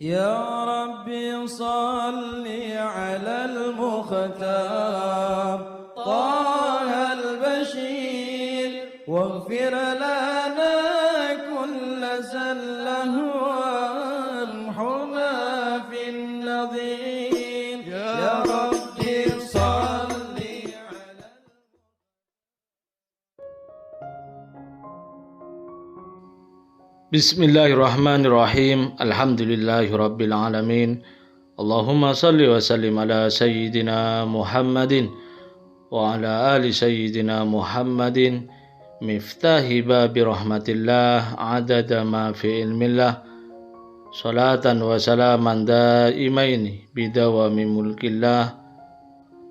يا ربي صل على المختار طه البشير واغفر لنا كل زله وامحنا في النظير يا ربي صل على Bismillahirrahmanirrahim. Alhamdulillahirabbil alamin. Allahumma salli wa sallim ala sayyidina Muhammadin wa ala ali sayyidina Muhammadin miftahi babi rahmatillah adada ma fi ilmillah salatan wa salaman daimaini bidawami mulkillah.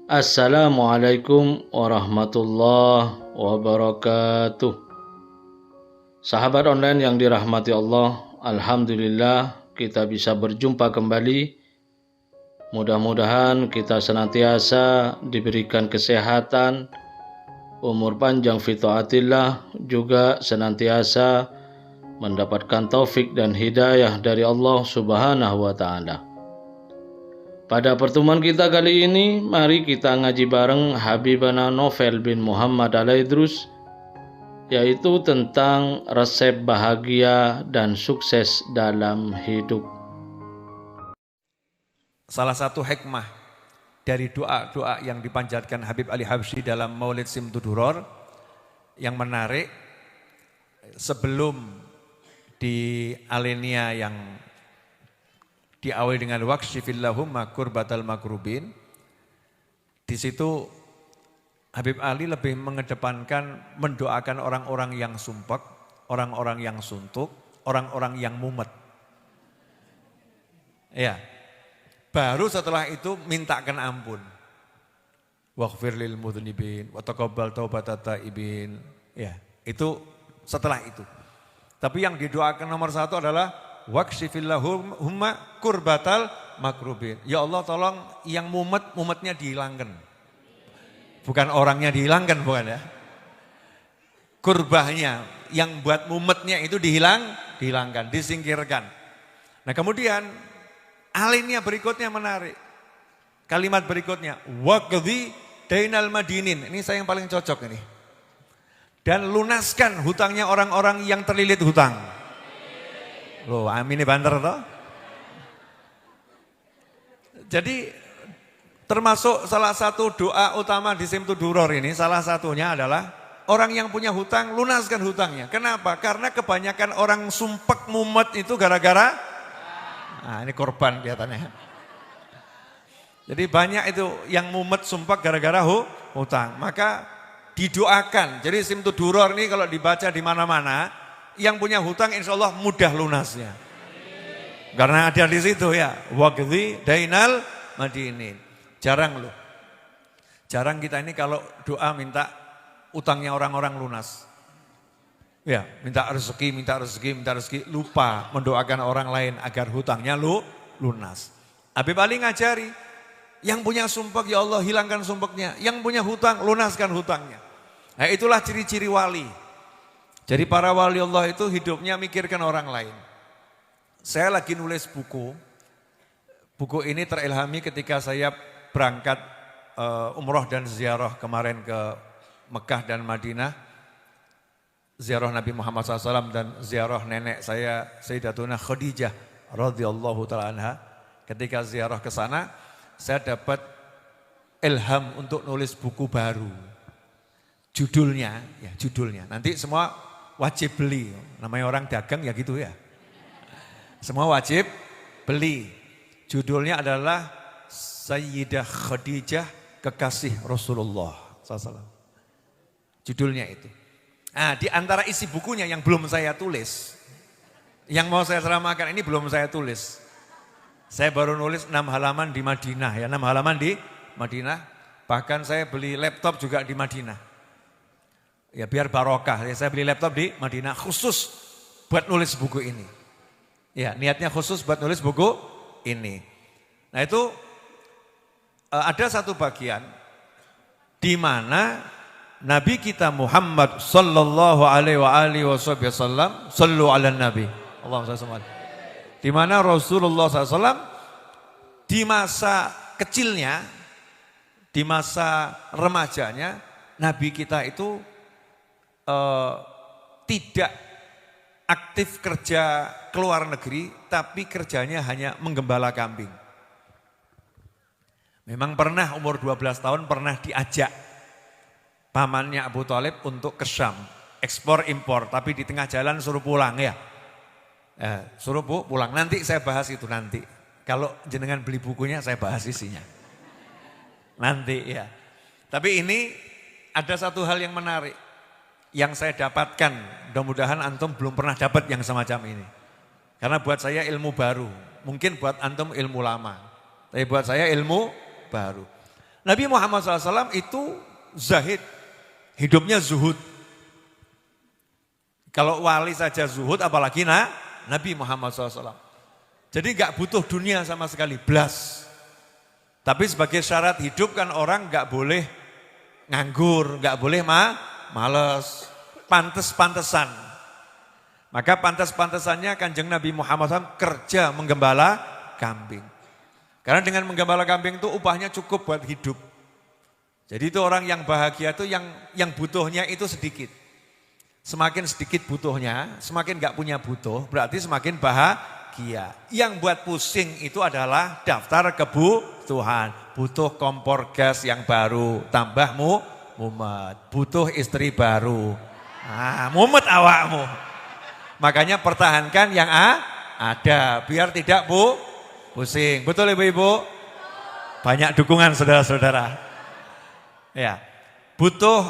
Assalamualaikum warahmatullahi wabarakatuh. Sahabat online yang dirahmati Allah, alhamdulillah kita bisa berjumpa kembali. Mudah-mudahan kita senantiasa diberikan kesehatan, umur panjang fi taatillah, juga senantiasa mendapatkan taufik dan hidayah dari Allah Subhanahu wa taala. Pada pertemuan kita kali ini, mari kita ngaji bareng Habibana Novel bin Muhammad Al-Idrus, yaitu tentang resep bahagia dan sukses dalam hidup. Salah satu hikmah dari doa-doa yang dipanjatkan Habib Ali Habsyi dalam Maulid Simtuduror yang menarik, sebelum di alenia yang diawali dengan waqshifillahumma kurbatal makrubin, di situ Habib Ali lebih mengedepankan mendoakan orang-orang yang sumpek, orang-orang yang suntuk, orang-orang yang mumet. Ya, baru setelah itu mintakan ampun. Waghfir lil mudznibin wa taqabbal taubatat taibin. Ya, itu setelah itu. Tapi yang didoakan nomor satu adalah waqshifillahumma kurbatal makrubin. Ya Allah, tolong yang mumetnya dihilangkan. Bukan orangnya dihilangkan, bukan ya. Kurbahnya, yang buat mumetnya itu dihilangkan, disingkirkan. Nah kemudian alinea berikutnya menarik. Kalimat berikutnya, waqdi dainal madinin. Ini saya yang paling cocok ini. Dan lunaskan hutangnya orang-orang yang terlilit hutang. Loh, amin banter toh. Jadi termasuk salah satu doa utama di Simtuduror ini, salah satunya adalah orang yang punya hutang, lunaskan hutangnya. Kenapa? Karena kebanyakan orang sumpek mumet itu gara-gara, nah ini korban kelihatannya. Jadi banyak itu yang mumet sumpek gara-gara hutang. Maka didoakan. Jadi Simtuduror ini kalau dibaca di mana-mana, yang punya hutang insya Allah mudah lunasnya. Karena ada di situ ya, waqdi dainal madinin. Jarang loh, jarang kita ini kalau doa minta utangnya orang-orang lunas. Ya, minta rezeki, lupa mendoakan orang lain agar hutangnya lunas. Habib Ali ngajari, yang punya sumpek ya Allah hilangkan sumpeknya, yang punya hutang lunaskan hutangnya. Nah itulah ciri-ciri wali. Jadi para wali Allah itu hidupnya mikirkan orang lain. Saya lagi nulis buku ini terilhami ketika saya berangkat umroh dan ziarah kemarin ke Mekah dan Madinah, ziarah Nabi Muhammad SAW dan ziarah nenek saya Sayyidatuna Khadijah radhiyallahu taala anha. Ketika ziarah ke sana, saya dapat ilham untuk nulis buku baru. Judulnya nanti semua wajib beli. Namanya orang dagang ya gitu ya. Semua wajib beli. Judulnya adalah Sayyidah Khadijah kekasih Rasulullah SAW. Judulnya itu. Nah, di antara isi bukunya yang belum saya tulis, yang mau saya ceramahkan ini belum saya tulis. Saya baru nulis 6 halaman di Madinah ya, 6 halaman di Madinah. Bahkan saya beli laptop juga di Madinah. Ya biar barokah, ya, saya beli laptop di Madinah khusus buat nulis buku ini. Ya niatnya khusus buat nulis buku ini. Nah itu ada satu bagian di mana Nabi kita Muhammad sallallahu alaihi wasallam sallu ala nabi. Allahumma shalli Di mana Rasulullah SAW di masa kecilnya, di masa remajanya, Nabi kita itu tidak aktif kerja ke luar negeri, tapi kerjanya hanya menggembala kambing. Memang pernah umur 12 tahun pernah diajak pamannya Abu Thalib untuk ke Syam, ekspor impor, tapi di tengah jalan suruh pulang ya. Suruh pulang, nanti saya bahas itu nanti. Kalau jenengan beli bukunya saya bahas isinya. Nanti ya. Tapi ini ada satu hal yang menarik yang saya dapatkan, mudah-mudahan antum belum pernah dapat yang semacam ini. Karena buat saya ilmu baru, mungkin buat antum ilmu lama. Tapi buat saya ilmu baru. Nabi Muhammad SAW itu zahid, hidupnya zuhud. Kalau wali saja zuhud, apalagi Nabi Muhammad SAW. Jadi gak butuh dunia sama sekali, blas. Tapi sebagai syarat hidup kan orang gak boleh nganggur, gak boleh males, pantes-pantesan. Maka pantes-pantesannya Kanjeng Nabi Muhammad SAW kerja menggembala kambing. Karena dengan menggembala kambing itu upahnya cukup buat hidup. Jadi itu orang yang bahagia itu yang butuhnya itu sedikit. Semakin sedikit butuhnya, semakin gak punya butuh, berarti semakin bahagia. Yang buat pusing itu adalah daftar kebutuhan. Butuh kompor gas yang baru, tambah mumet. Butuh istri baru. Mumet awakmu. Makanya pertahankan yang ada, biar tidak pusing. Betul ibu-ibu? Banyak dukungan saudara-saudara. Ya. Butuh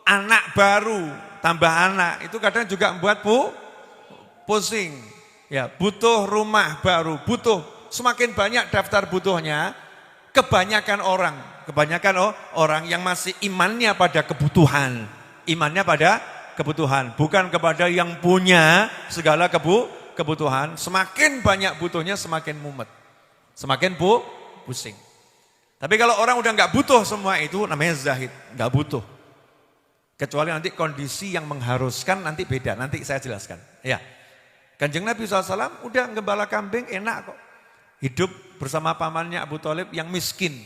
anak baru, tambah anak. Itu kadang juga membuat pusing. Ya, butuh rumah baru, butuh semakin banyak daftar butuhnya, kebanyakan orang yang masih imannya pada kebutuhan. Imannya pada kebutuhan, bukan kepada yang punya segala kebutuhan. Semakin banyak butuhnya semakin mumet, semakin pusing. Tapi kalau orang udah nggak butuh semua itu namanya zahid, nggak butuh. Kecuali nanti kondisi yang mengharuskan nanti beda, nanti saya jelaskan. Ya, Kanjeng Nabi SAW udah gembala kambing enak kok. Hidup bersama pamannya Abu Thalib yang miskin.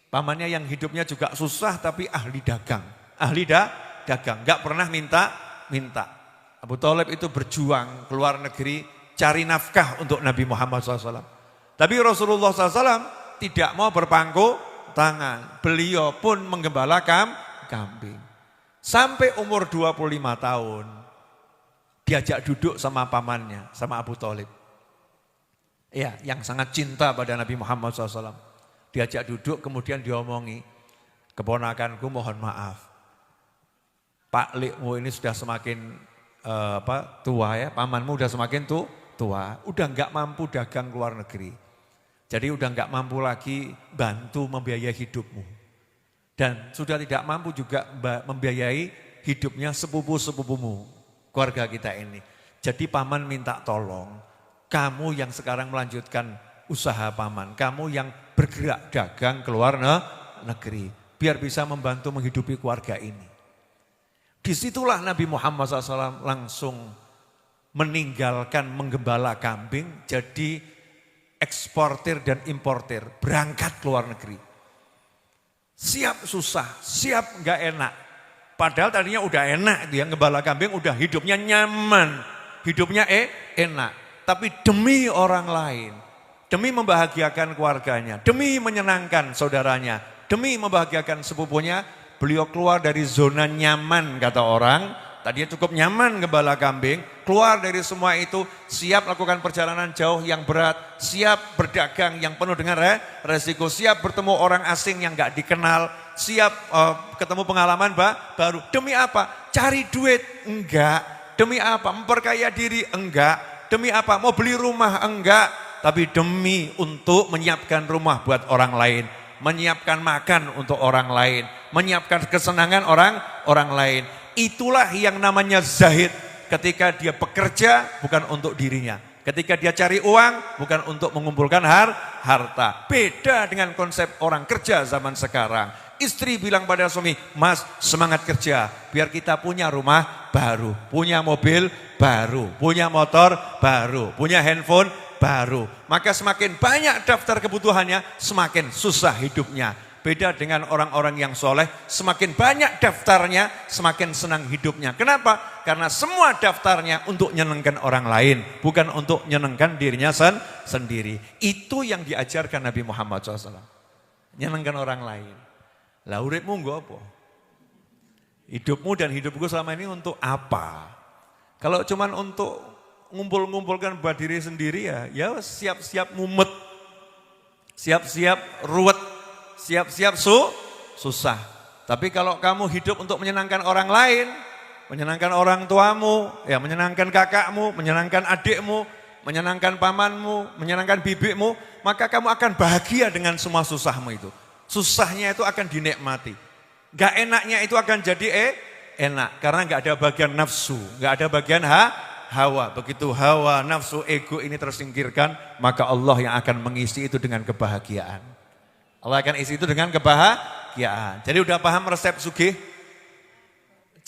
Pamannya yang hidupnya juga susah tapi ahli dagang. Ahli dagang, nggak pernah minta. Abu Thalib itu berjuang keluar negeri cari nafkah untuk Nabi Muhammad SAW. Tapi Rasulullah SAW tidak mau berpangku tangan. Beliau pun menggembala kambing. Sampai umur 25 tahun diajak duduk sama pamannya, sama Abu Thalib. Ya, yang sangat cinta pada Nabi Muhammad SAW. Diajak duduk kemudian diomongi, keponakanku mohon maaf. Pak Likmu ini sudah semakin tua ya, pamanmu udah semakin tua, udah enggak mampu dagang ke luar negeri. Jadi udah enggak mampu lagi bantu membiayai hidupmu. Dan sudah tidak mampu juga membiayai hidupnya sepupu-sepupumu, keluarga kita ini. Jadi paman minta tolong, kamu yang sekarang melanjutkan usaha paman, kamu yang bergerak dagang ke luar negeri, biar bisa membantu menghidupi keluarga ini. Disitulah Nabi Muhammad SAW langsung meninggalkan menggembala kambing, jadi eksportir dan importir, berangkat ke luar negeri. Siap susah, siap gak enak. Padahal tadinya udah enak, dia gembala kambing udah hidupnya nyaman, hidupnya enak. Tapi demi orang lain, demi membahagiakan keluarganya, demi menyenangkan saudaranya, demi membahagiakan sepupunya, beliau keluar dari zona nyaman kata orang. Tadinya cukup nyaman gembala kambing, keluar dari semua itu, siap lakukan perjalanan jauh yang berat, siap berdagang yang penuh dengan resiko, siap bertemu orang asing yang gak dikenal, siap ketemu pengalaman baru. Demi apa? Cari duit? Enggak. Demi apa? Memperkaya diri? Enggak. Demi apa? Mau beli rumah? Enggak. Tapi demi untuk menyiapkan rumah buat orang lain, menyiapkan makan untuk orang lain, menyiapkan kesenangan orang lain. Itulah yang namanya zahid. Ketika dia bekerja bukan untuk dirinya. Ketika dia cari uang bukan untuk mengumpulkan harta. Beda dengan konsep orang kerja zaman sekarang. Istri bilang pada suami, Mas semangat kerja, biar kita punya rumah baru, punya mobil baru, punya motor baru, punya handphone baru. Maka semakin banyak daftar kebutuhannya, semakin susah hidupnya. Beda dengan orang-orang yang soleh, semakin banyak daftarnya, semakin senang hidupnya. Kenapa? Karena semua daftarnya untuk nyenengkan orang lain, bukan untuk nyenengkan dirinya sendiri. Itu yang diajarkan Nabi Muhammad SAW. Nyenengkan orang lain. Lah uripmu nggo apa? Hidupmu dan hidupku selama ini untuk apa? Kalau cuman untuk ngumpul-ngumpulkan buat diri sendiri ya siap-siap mumet, siap-siap ruwet, siap-siap susah. Tapi kalau kamu hidup untuk menyenangkan orang lain, menyenangkan orang tuamu, ya menyenangkan kakakmu, menyenangkan adikmu, menyenangkan pamanmu, menyenangkan bibikmu, maka kamu akan bahagia dengan semua susahmu itu. Susahnya itu akan dinikmati. Gak enaknya itu akan jadi enak. Karena gak ada bagian nafsu, gak ada bagian hawa. Begitu hawa, nafsu, ego ini tersingkirkan, maka Allah yang akan mengisi itu dengan kebahagiaan. Allah akan isi itu dengan kebahagiaan. Jadi udah paham resep sugih?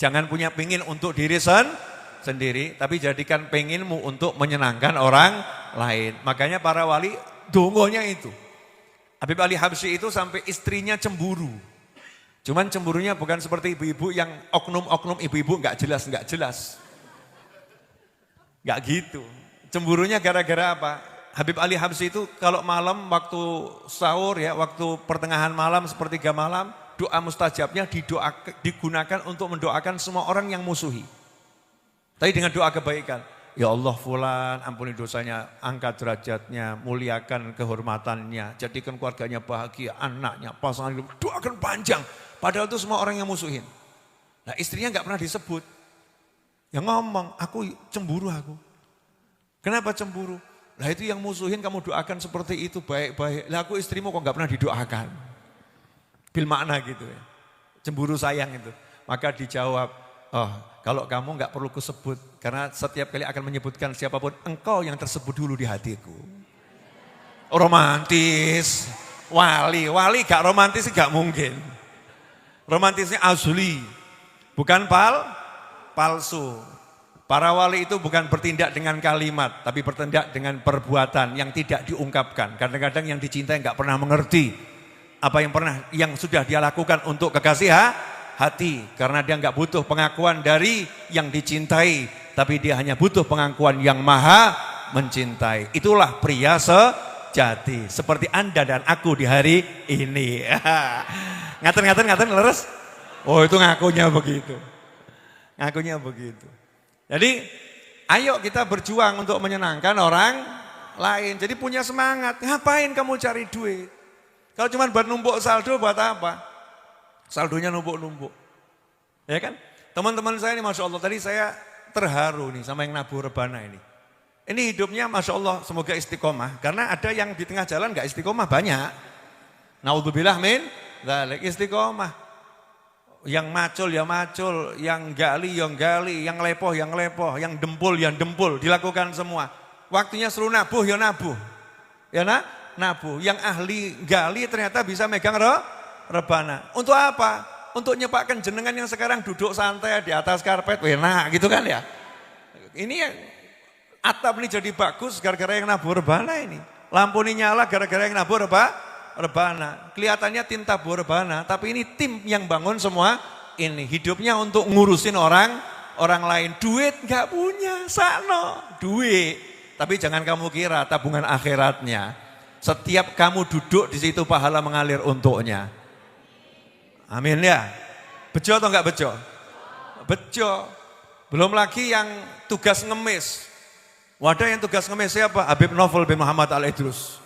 Jangan punya pengin untuk diri sendiri, tapi jadikan penginmu untuk menyenangkan orang lain. Makanya para wali dongonya itu. Habib Ali Habsyi itu sampai istrinya cemburu. Cuman cemburunya bukan seperti ibu-ibu yang oknum-oknum ibu-ibu nggak jelas. Nggak gitu. Cemburunya gara-gara apa? Habib Ali Habsyi itu kalau malam waktu sahur ya, waktu pertengahan malam sepertiga malam, doa mustajabnya digunakan untuk mendoakan semua orang yang musuhi. Tapi dengan doa kebaikan. Ya Allah fulan, ampuni dosanya, angkat derajatnya, muliakan kehormatannya, jadikan keluarganya bahagia, anaknya, pasangan hidup, doakan panjang. Padahal itu semua orang yang musuhin. Nah istrinya nggak pernah disebut. Yang ngomong, aku cemburu aku. Kenapa cemburu? Lah itu yang musuhin kamu doakan seperti itu baik-baik. Lah aku istrimu kok nggak pernah didoakan. Bil makna gitu ya. Cemburu sayang itu. Maka dijawab, oh kalau kamu nggak perlu kusebut. Karena setiap kali akan menyebutkan siapapun, engkau yang tersebut dulu di hatiku. Romantis. Wali gak romantis gak mungkin. Romantisnya asli. Bukan palsu. Para wali itu bukan bertindak dengan kalimat, tapi bertindak dengan perbuatan yang tidak diungkapkan. Kadang-kadang yang dicintai nggak pernah mengerti apa yang sudah dia lakukan untuk kekasih hati, karena dia nggak butuh pengakuan dari yang dicintai, tapi dia hanya butuh pengakuan yang maha mencintai. Itulah pria sejati, seperti Anda dan aku di hari ini. Ngaten leres? Oh itu ngakunya begitu. Jadi ayo kita berjuang untuk menyenangkan orang lain. Jadi punya semangat. Ngapain kamu cari duit? Kalau cuma buat numpuk saldo buat apa? Saldonya numpuk-numpuk. Ya kan? Teman-teman saya ini Masya Allah, tadi saya terharu nih sama yang nabur rebana ini. Ini hidupnya Masya Allah semoga istiqomah. Karena ada yang di tengah jalan gak istiqomah banyak. Naudzubillah min dzalik, istiqomah. Yang macul ya macul, yang gali yang gali, yang lepoh yang lepoh, yang dempul yang dempul, dilakukan semua. Waktunya suruh nabuh ya nabuh. Ya nabuh. Yang ahli gali ternyata bisa megang rebana. Untuk apa? Untuk nyepakkan jenengan yang sekarang duduk santai di atas karpet, enak gitu kan ya. Ini atap ini jadi bagus gara-gara yang nabuh rebana ini. Lampu ini nyala gara-gara yang nabuh rebana. Kelihatannya tim tabuh rebana, tapi ini tim yang bangun semua ini. Hidupnya untuk ngurusin orang lain. Duit gak punya, sakno duit. Tapi jangan kamu kira tabungan akhiratnya. Setiap kamu duduk di situ pahala mengalir untuknya. Amin ya. Bejo atau enggak bejo? Bejo. Belum lagi yang tugas ngemis. Wadah yang tugas ngemis siapa? Habib Novel bin Muhammad Al-Idrus.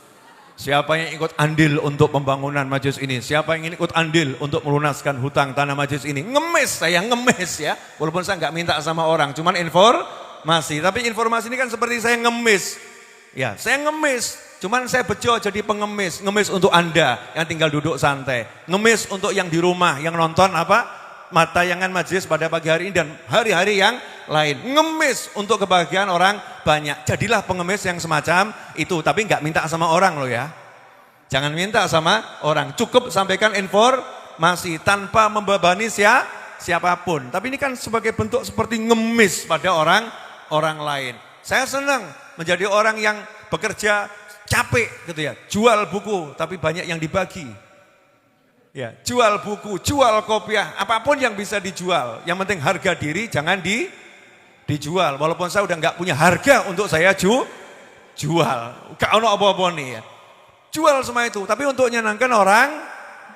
Siapa yang ikut andil untuk pembangunan majelis ini? Siapa yang ikut andil untuk melunaskan hutang tanah majelis ini? Ngemis, saya ngemis ya. Walaupun saya enggak minta sama orang, cuman informasi. Tapi informasi ini kan seperti saya ngemis. Ya, saya ngemis. Cuman saya bejo jadi pengemis. Ngemis untuk Anda yang tinggal duduk santai. Ngemis untuk yang di rumah, yang nonton tayangan majelis pada pagi hari ini dan hari-hari yang lain. Ngemis untuk kebahagiaan orang banyak. Jadilah pengemis yang semacam itu. Tapi nggak minta sama orang loh ya. Jangan minta sama orang. Cukup sampaikan informasi. masih tanpa membebani siapapun. Tapi ini kan sebagai bentuk seperti ngemis pada orang lain. Saya senang menjadi orang yang bekerja capek gitu ya, jual buku tapi banyak yang dibagi. Ya, jual buku, jual kopiah, apapun yang bisa dijual. Yang penting harga diri jangan dijual. Walaupun saya udah nggak punya harga untuk saya jual. Gak ono apa-apa nih ya. Jual semua itu, tapi untuk nyenangkan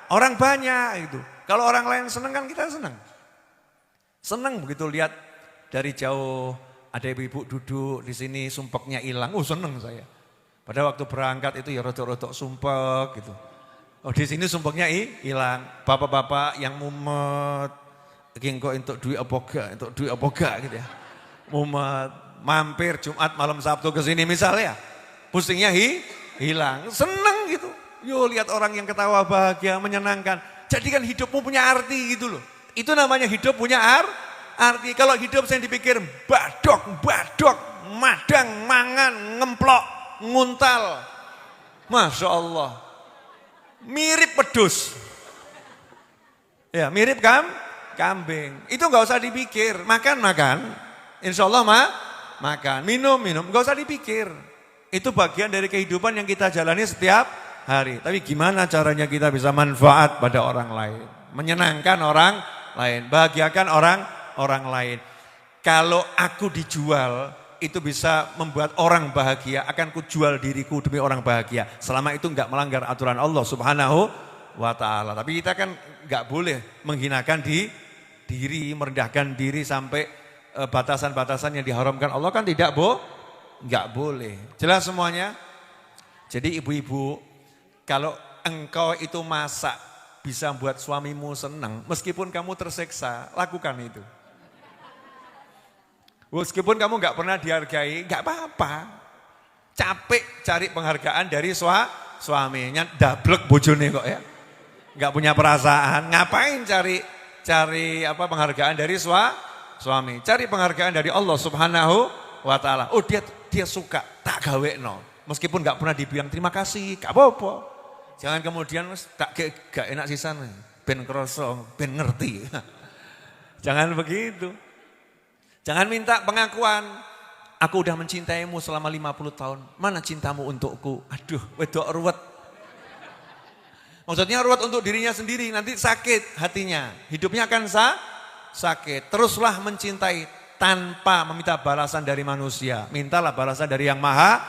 orang banyak itu. Kalau orang lain senang kan kita senang. Senang begitu lihat dari jauh ada ibu-ibu duduk di sini sumpeknya hilang. Senang saya. Pada waktu berangkat itu ya rotok-rotok sumpek gitu. Oh di sini sumpeknya hilang. Bapak-bapak yang mumet, kok untuk duit apa gak gitu ya. Mumet, mampir Jumat malam Sabtu ke sini misalnya. Pusingnya hilang, seneng gitu. Yo lihat orang yang ketawa bahagia, menyenangkan. Jadikan hidupmu punya arti gitu loh. Itu namanya hidup punya arti. Kalau hidup saya dipikir badok, madang, mangan, ngemplok, nguntal. Masya Allah. Mirip pedus. Ya mirip kambing. Itu nggak usah dipikir. Makan. Insya Allah makan. Minum. Nggak usah dipikir. Itu bagian dari kehidupan yang kita jalani setiap hari. Tapi gimana caranya kita bisa manfaat pada orang lain. Menyenangkan orang lain. Bahagiakan orang lain. Kalau aku dijual, itu bisa membuat orang bahagia. Akan kujual diriku demi orang bahagia. Selama itu enggak melanggar aturan Allah Subhanahu wa ta'ala. Tapi kita kan enggak boleh menghinakan diri, merendahkan diri sampai batasan-batasan yang diharamkan Allah kan enggak boleh. Jelas semuanya? Jadi ibu-ibu, kalau engkau itu masak bisa buat suamimu senang, meskipun kamu tersiksa, lakukan itu. Meskipun kamu nggak pernah dihargai, nggak apa-apa. Capek cari penghargaan dari suaminya, dablek bojone kok ya. Nggak punya perasaan, ngapain cari penghargaan dari suami? Cari penghargaan dari Allah Subhanahu wa ta'ala. Oh dia suka, tak gawekno. Meskipun nggak pernah dibilang terima kasih, nggak apa-apa. Jangan kemudian gak enak sisan, ben krosong, ben ngerti. Jangan begitu. Jangan minta pengakuan, aku udah mencintaimu selama 50 tahun, mana cintamu untukku? Aduh, wedok ruwet. Maksudnya ruwet untuk dirinya sendiri, nanti sakit hatinya. Hidupnya akan sakit. Teruslah mencintai tanpa meminta balasan dari manusia. Mintalah balasan dari yang maha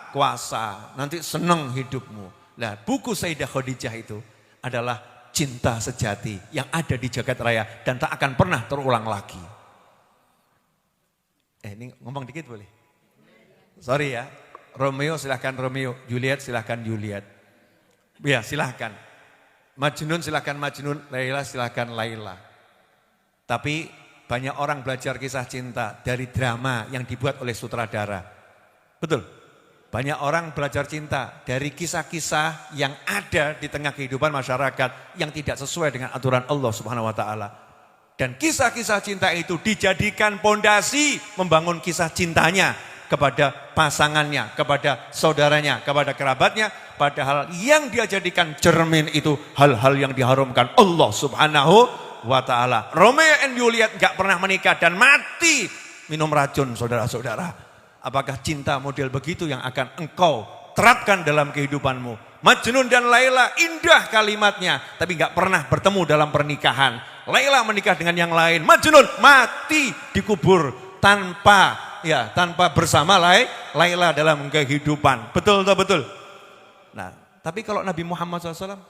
kuasa, nanti senang hidupmu. Nah, buku Sayyidah Khadijah itu adalah cinta sejati yang ada di jagat raya dan tak akan pernah terulang lagi. Ini ngomong dikit boleh? Sorry ya, Romeo silahkan Romeo, Juliet silahkan Juliet. Ya silahkan. Majnun silahkan Majnun, Laila silahkan Laila. Tapi banyak orang belajar kisah cinta dari drama yang dibuat oleh sutradara. Betul? Banyak orang belajar cinta dari kisah-kisah yang ada di tengah kehidupan masyarakat yang tidak sesuai dengan aturan Allah Subhanahu wa ta'ala. Dan kisah-kisah cinta itu dijadikan pondasi membangun kisah cintanya kepada pasangannya, kepada saudaranya, kepada kerabatnya. Padahal yang dia jadikan cermin itu hal-hal yang diharamkan Allah Subhanahu wa ta'ala. Romeo and Juliet gak pernah menikah dan mati minum racun saudara-saudara. Apakah cinta model begitu yang akan engkau terapkan dalam kehidupanmu? Majnun dan Laila indah kalimatnya tapi gak pernah bertemu dalam pernikahan. Laila menikah dengan yang lain, Majnun mati dikubur tanpa bersama Laila dalam kehidupan. Betul atau betul? Nah, tapi kalau Nabi Muhammad SAW,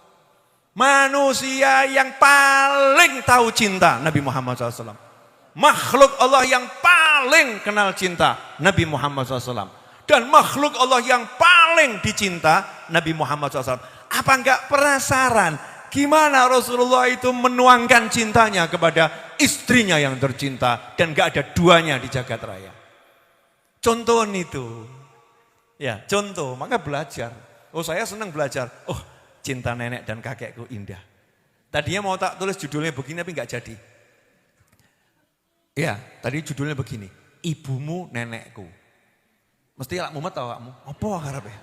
manusia yang paling tahu cinta Nabi Muhammad SAW. Makhluk Allah yang paling kenal cinta Nabi Muhammad SAW. Dan makhluk Allah yang paling dicinta Nabi Muhammad SAW. Apa enggak penasaran gimana Rasulullah itu menuangkan cintanya kepada istrinya yang tercinta dan enggak ada duanya di jagat raya. Contoh itu. Ya, contoh, maka belajar. Oh, saya senang belajar. Oh, cinta nenek dan kakekku indah. Tadinya mau tak tulis judulnya begini tapi enggak jadi. Ya, tadi judulnya begini. Ibumu nenekku. Mesti lak mumet tau kamu. Apa karepe?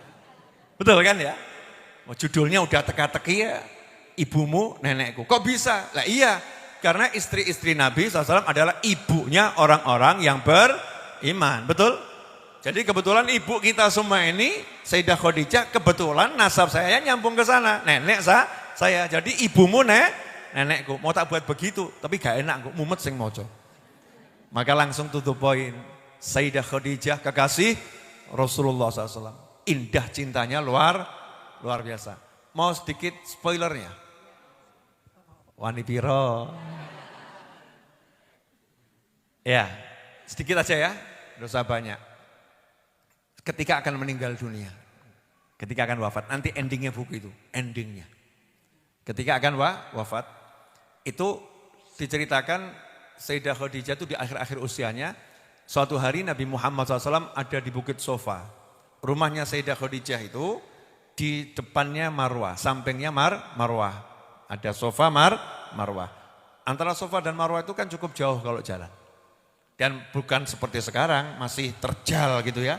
Betul kan ya? Oh, judulnya udah teka-teki ya. ibumu nenekku. Kok bisa? Lah iya, karena istri-istri Nabi SAW adalah ibunya orang-orang yang beriman. Betul? Jadi kebetulan ibu kita semua ini, Sayyidah Khadijah, kebetulan nasab saya nyambung ke sana. Nenek saya, jadi ibumu nenekku. Mau tak buat begitu, tapi gak enak, mumet sing moco. Maka langsung tutup poin. Sayyidah Khadijah, kekasih Rasulullah SAW. Indah cintanya luar biasa. Mau sedikit spoilernya? Wani piro? Ya, sedikit aja ya, dosa banyak. Ketika akan meninggal dunia, ketika akan wafat, nanti endingnya buku itu, endingnya. Ketika akan wafat, itu diceritakan Sayyidah Khadijah itu di akhir-akhir usianya, suatu hari Nabi Muhammad SAW ada di Bukit Sofa. Rumahnya Sayyidah Khadijah itu di depannya Marwah, sampingnya Marwah. Ada Sofa Marwah. Antara Sofa dan Marwah itu kan cukup jauh kalau jalan. Dan bukan seperti sekarang, masih terjal gitu ya.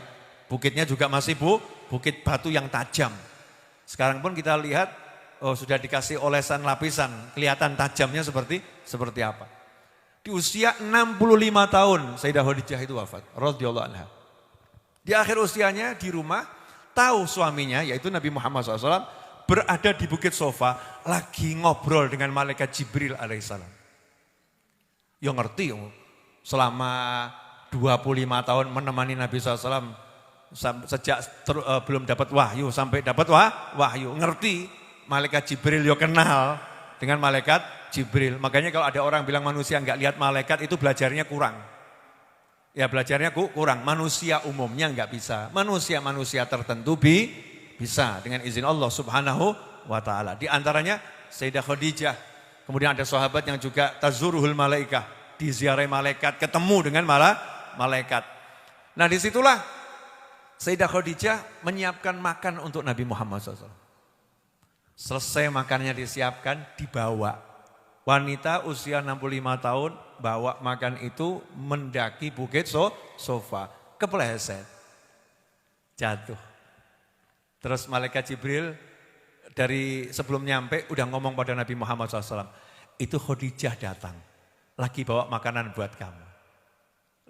Bukitnya juga masih bukit batu yang tajam. Sekarang pun kita lihat, sudah dikasih olesan lapisan, kelihatan tajamnya seperti apa. Di usia 65 tahun Sayyidah Khadijah itu wafat, radhiyallahu anha. Di akhir usianya di rumah, tahu suaminya yaitu Nabi Muhammad SAW berada di Bukit Sofa lagi ngobrol dengan malaikat Jibril alaihissalam. Ya ngerti, selama 25 tahun menemani Nabi SAW sejak belum dapat wahyu sampai dapat wahyu. Ngerti, malaikat Jibril ya kenal dengan malaikat Jibril. Makanya kalau ada orang bilang manusia enggak lihat malaikat itu belajarnya kurang. Ya belajarnya kurang, manusia umumnya enggak bisa. Manusia-manusia tertentu bisa dengan izin Allah Subhanahu wa taala. Di antaranya Sayyidah Khadijah. Kemudian ada sahabat yang juga tazuruhul malaikah, diziarahi malaikat, ketemu dengan malaikat. Nah disitulah Sayyidah Khadijah menyiapkan makan untuk Nabi Muhammad SAW. Selesai makannya disiapkan, dibawa. Wanita usia 65 tahun bawa makan itu mendaki Bukit Sofa, kepleset, jatuh. Terus malaikat Jibril dari sebelum nyampe udah ngomong pada Nabi Muhammad SAW, itu Khadijah datang, lagi bawa makanan buat kamu.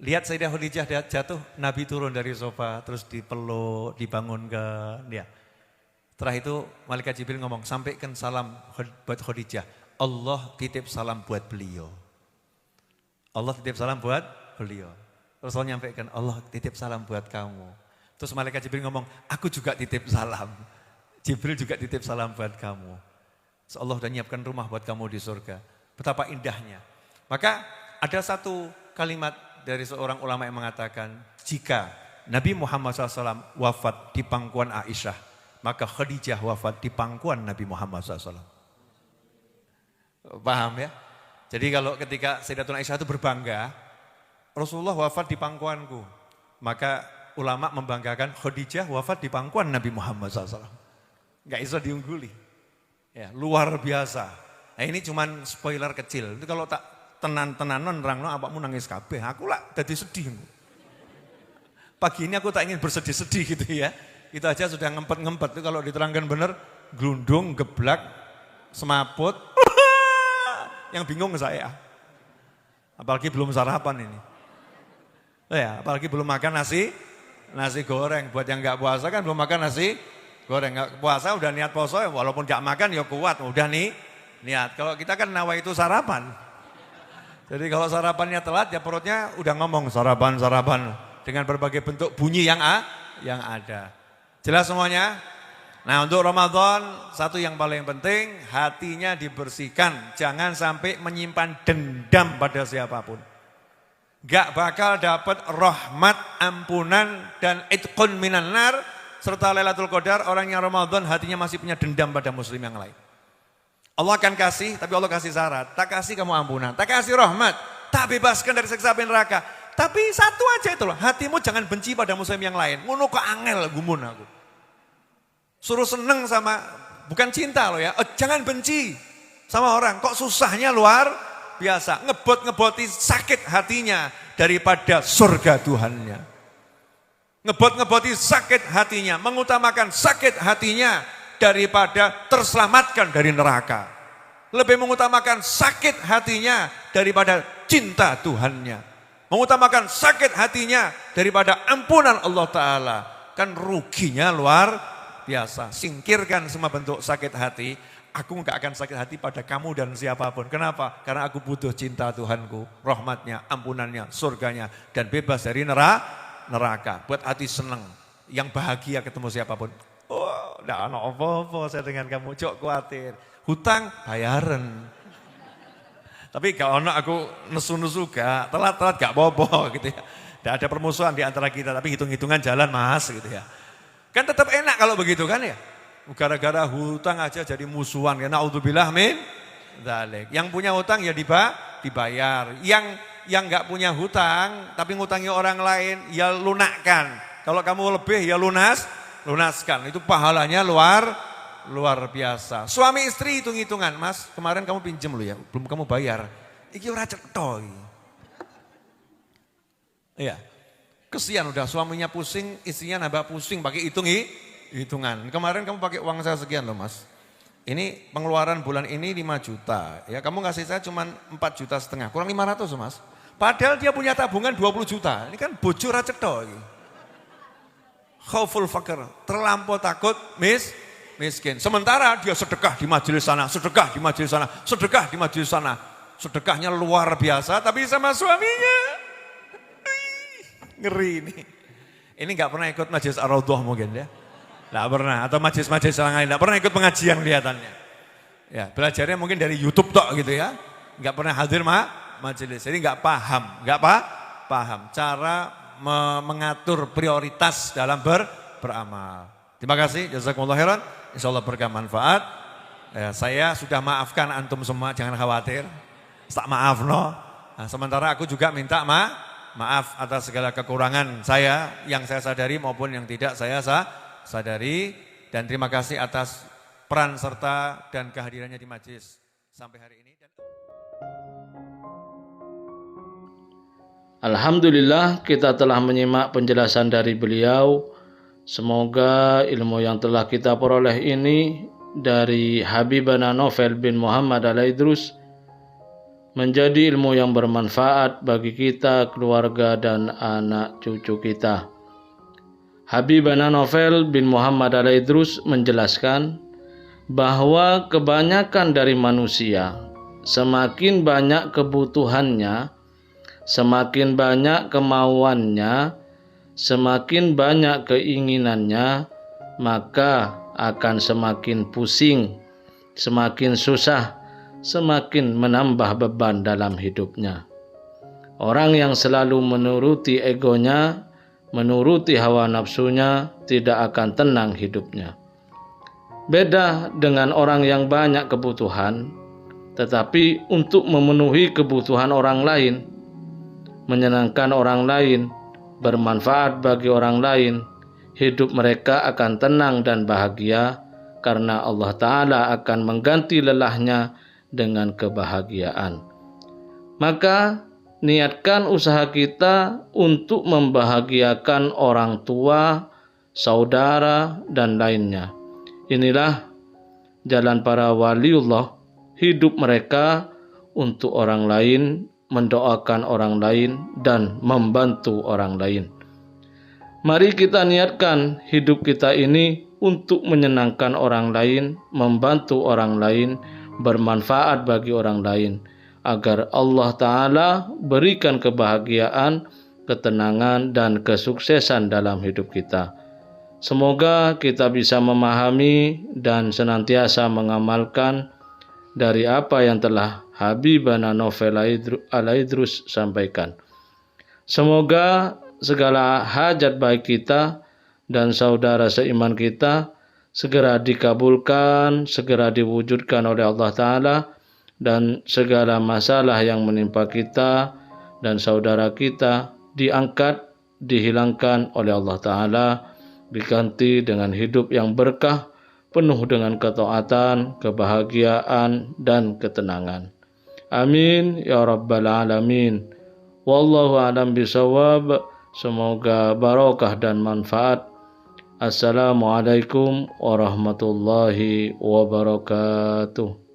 Lihat Sayyidah Khadijah jatuh, Nabi turun dari sofa, terus dipeluk, dibangunkan. Ya. Setelah itu malaikat Jibril ngomong, sampaikan salam buat Khadijah. Allah titip salam buat beliau. Allah titip salam buat beliau. Terus Allah nyampaikan, Allah titip salam buat kamu. Terus malaikat Jibril ngomong, aku juga titip salam. Jibril juga titip salam buat kamu. So, Allah sudah nyiapkan rumah buat kamu di surga. Betapa indahnya. Maka ada satu kalimat dari seorang ulama yang mengatakan, jika Nabi Muhammad SAW wafat di pangkuan Aisyah, maka Khadijah wafat di pangkuan Nabi Muhammad SAW. Paham ya? Jadi kalau ketika Sayyidatuna Aisyah itu berbangga, Rasulullah wafat di pangkuanku, maka ulama membanggakan Khadijah wafat di pangkuan Nabi Muhammad SAW. Gak bisa diungguli. Ya, luar biasa. Nah ini cuman spoiler kecil. Itu kalau tak tenan-tenanan nerangno awakmu nangis kabeh, aku lah jadi sedih. Pagi ini aku tak ingin bersedih-sedih gitu ya. Itu aja sudah ngempet-ngempet. Itu kalau diterangkan benar, glundung, geblak, semaput. Yang bingung saya. Apalagi belum sarapan ini. Ya, apalagi belum makan nasi goreng. Buat yang enggak puasa kan belum makan nasi goreng. Enggak puasa udah niat poso, walaupun enggak makan ya kuat, udah nih niat. Kalau kita kan nawa itu sarapan. Jadi kalau sarapannya telat ya perutnya udah ngomong sarapan dengan berbagai bentuk bunyi yang ada. Jelas semuanya? Nah untuk Ramadan satu yang paling penting hatinya dibersihkan. Jangan sampai menyimpan dendam pada siapapun. Gak bakal dapat rahmat, ampunan dan itqun minan nar serta Lailatul Qadar orang yang Ramadan hatinya masih punya dendam pada muslim yang lain. Allah akan kasih, tapi Allah kasih syarat. Tak kasih kamu ampunan, tak kasih rahmat, tak bebaskan dari siksa api neraka. Tapi satu aja itu loh, hatimu jangan benci pada muslim yang lain. Ngono kok angel gumun aku. Suruh seneng sama, bukan cinta loh ya, jangan benci sama orang. Kok susahnya luar biasa, ngebot-ngeboti sakit hatinya daripada surga Tuhannya. Ngebot-ngeboti sakit hatinya, mengutamakan sakit hatinya daripada terselamatkan dari neraka. lebih mengutamakan sakit hatinya daripada cinta Tuhannya. Mengutamakan sakit hatinya daripada ampunan Allah Ta'ala. Kan ruginya luar biasa. Singkirkan semua bentuk sakit hati. Aku enggak akan sakit hati pada kamu dan siapapun. Kenapa? Karena aku butuh cinta Tuhanku, rahmatnya, ampunannya, surganya, dan bebas dari neraka. Buat hati senang, yang bahagia ketemu siapapun. Oh, enggak ada apa-apa saya dengan kamu, jok khawatir. Hutang, bayaran. Tapi gak ono aku nesu-nesu gak, telat-telat gak apa-apa gitu ya. Tidak ada permusuhan di antara kita, tapi hitung-hitungan jalan mas gitu ya. Kan tetap enak kalau begitu kan ya. Gara-gara hutang aja jadi musuhan. Ya naudzubillah min dzalik. Yang punya hutang ya dibayar. Yang gak punya hutang tapi ngutangi orang lain ya lunakkan. Kalau kamu lebih ya lunaskan. Itu pahalanya luar biasa. Suami istri hitung-hitungan, mas kemarin kamu pinjem loh ya, belum kamu bayar. Iki ora cetha iki. Iya. Kesian udah suaminya pusing, istrinya nambah pusing pakai hitungan. Kemarin kamu pakai uang saya sekian loh mas. Ini pengeluaran bulan ini 5 juta. Ya kamu ngasih saya cuma 4,5 juta, kurang 500 mas. Padahal dia punya tabungan 20 juta. Ini kan bocor ra cetha iki. Khauful fakir, terlampau takut miskin. Sementara dia sedekah di majelis sana, sedekah di majelis sana, sedekah di majelis sana. Sedekahnya luar biasa tapi sama suaminya. Ngeri ini. Ini gak pernah ikut majelis Ar-Raudhah mungkin ya. Gak pernah. Atau majelis-majelis yang lain. Gak pernah ikut pengajian kelihatannya. Ya, belajarnya mungkin dari YouTube tok gitu ya. Gak pernah hadir majelis. Jadi gak paham. Paham cara mengatur prioritas dalam beramal. Terima kasih. Jazakumullah khairan. Insyaallah berkah manfaat. Saya sudah maafkan antum semua, jangan khawatir. Tak maaf no. Nah, sementara aku juga minta maaf atas segala kekurangan saya yang saya sadari maupun yang tidak saya sadari. Dan terima kasih atas peran serta dan kehadirannya di majelis sampai hari ini. Alhamdulillah kita telah menyimak penjelasan dari beliau. Semoga ilmu yang telah kita peroleh ini dari Habibana Novel bin Muhammad Al-Idrus menjadi ilmu yang bermanfaat bagi kita, keluarga dan anak cucu kita. Habibana Novel bin Muhammad Al-Idrus menjelaskan bahwa kebanyakan dari manusia semakin banyak kebutuhannya, semakin banyak kemauannya, semakin banyak keinginannya, maka akan semakin pusing, semakin susah, semakin menambah beban dalam hidupnya. Orang yang selalu menuruti egonya, menuruti hawa nafsunya, tidak akan tenang hidupnya. Beda dengan orang yang banyak kebutuhan, tetapi untuk memenuhi kebutuhan orang lain, menyenangkan orang lain, bermanfaat bagi orang lain, hidup mereka akan tenang dan bahagia karena Allah Ta'ala akan mengganti lelahnya dengan kebahagiaan. Maka niatkan usaha kita untuk membahagiakan orang tua, saudara, dan lainnya. Inilah jalan para waliullah, hidup mereka untuk orang lain, mendoakan orang lain, dan membantu orang lain. Mari kita niatkan hidup kita ini untuk menyenangkan orang lain, membantu orang lain, bermanfaat bagi orang lain, agar Allah Ta'ala berikan kebahagiaan, ketenangan, dan kesuksesan dalam hidup kita. Semoga kita bisa memahami dan senantiasa mengamalkan dari apa yang telah Habibana Novel Al-Idrus sampaikan. Semoga segala hajat baik kita dan saudara seiman kita segera dikabulkan, segera diwujudkan oleh Allah Ta'ala, dan segala masalah yang menimpa kita dan saudara kita diangkat, dihilangkan oleh Allah Ta'ala, diganti dengan hidup yang berkah, penuh dengan ketaatan, kebahagiaan, dan ketenangan. Amin ya rabbal alamin. Wallahu a'lam bishawab. Semoga barokah dan manfaat. Assalamualaikum warahmatullahi wabarakatuh.